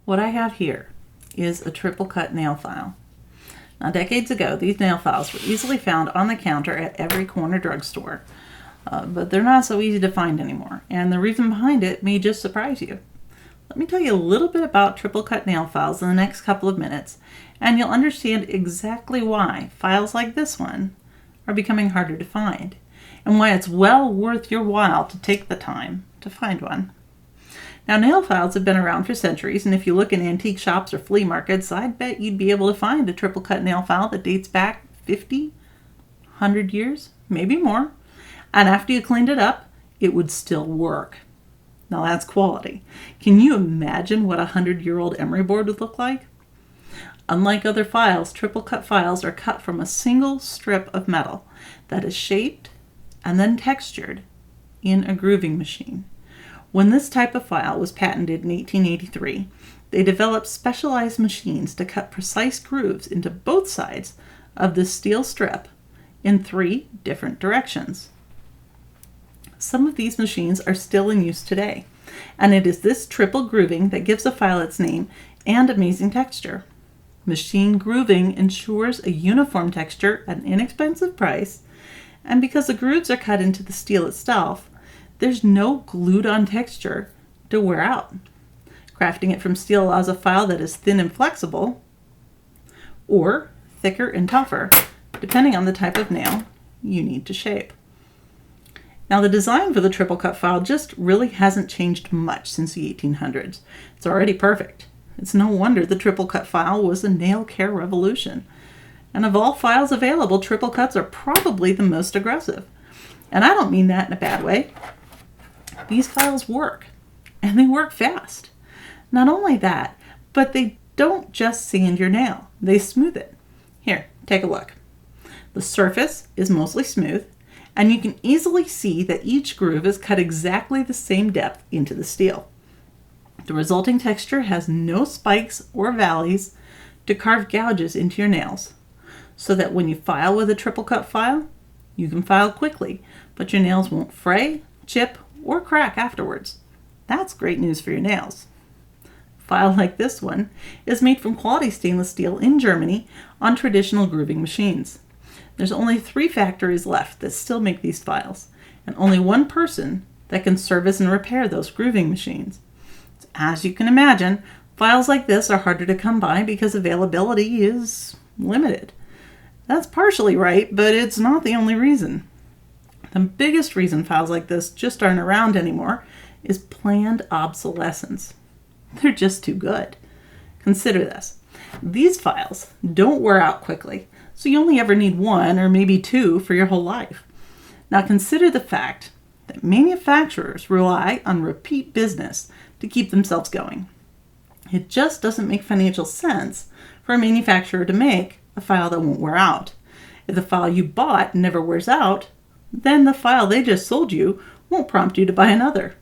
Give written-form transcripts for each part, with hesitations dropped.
What I have here is a triple cut nail file. Now, decades ago, these nail files were easily found on the counter at every corner drugstore, but they're not so easy to find anymore, and the reason behind it may just surprise you. Let me tell you a little bit about triple cut nail files in the next couple of minutes, and you'll understand exactly why files like this one are becoming harder to find, and why it's well worth your while to take the time to find one. Now, nail files have been around for centuries, and if you look in antique shops or flea markets, I'd bet you'd be able to find a triple cut nail file that dates back 50, 100 years, maybe more. And after you cleaned it up, it would still work. Now, that's quality. Can you imagine what a 100-year-old emery board would look like? Unlike other files, triple cut files are cut from a single strip of metal that is shaped and then textured in a grooving machine. When this type of file was patented in 1883, they developed specialized machines to cut precise grooves into both sides of the steel strip in 3 different directions. Some of these machines are still in use today, and it is this triple grooving that gives a file its name and amazing texture. Machine grooving ensures a uniform texture at an inexpensive price, and because the grooves are cut into the steel itself, there's no glued-on texture to wear out. Crafting it from steel allows a file that is thin and flexible, or thicker and tougher, depending on the type of nail you need to shape. Now, the design for the triple cut file just really hasn't changed much since the 1800s. It's already perfect. It's no wonder the triple cut file was a nail care revolution. And of all files available, triple cuts are probably the most aggressive. And I don't mean that in a bad way. These files work, and they work fast. Not only that, but they don't just sand your nail, they smooth it. Here, take a look. The surface is mostly smooth, and you can easily see that each groove is cut exactly the same depth into the steel. The resulting texture has no spikes or valleys to carve gouges into your nails, so that when you file with a triple cut file, you can file quickly, but your nails won't fray, chip, or crack afterwards. That's great news for your nails. A file like this one is made from quality stainless steel in Germany on traditional grooving machines. There's only 3 factories left that still make these files, and only one person that can service and repair those grooving machines. As you can imagine, files like this are harder to come by because availability is limited. That's partially right, but it's not the only reason. The biggest reason files like this just aren't around anymore is planned obsolescence. They're just too good. Consider this. These files don't wear out quickly, so you only ever need 1 or maybe 2 for your whole life. Now consider the fact that manufacturers rely on repeat business to keep themselves going. It just doesn't make financial sense for a manufacturer to make a file that won't wear out. If the file you bought never wears out, then the file they just sold you won't prompt you to buy another.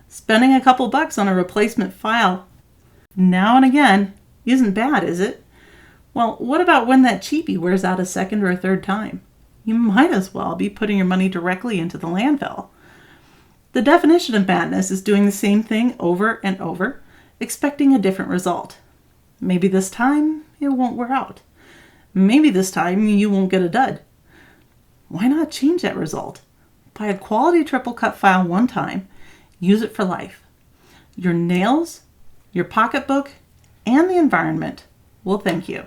Spending a couple bucks on a replacement file now and again isn't bad, is it? Well, what about when that cheapie wears out a second or a third time? You might as well be putting your money directly into the landfill. The definition of madness is doing the same thing over and over, expecting a different result. Maybe this time it won't wear out. Maybe this time you won't get a dud. Why not change that result? Buy a quality triple cut file one time, use it for life. Your nails, your pocketbook, and the environment will thank you.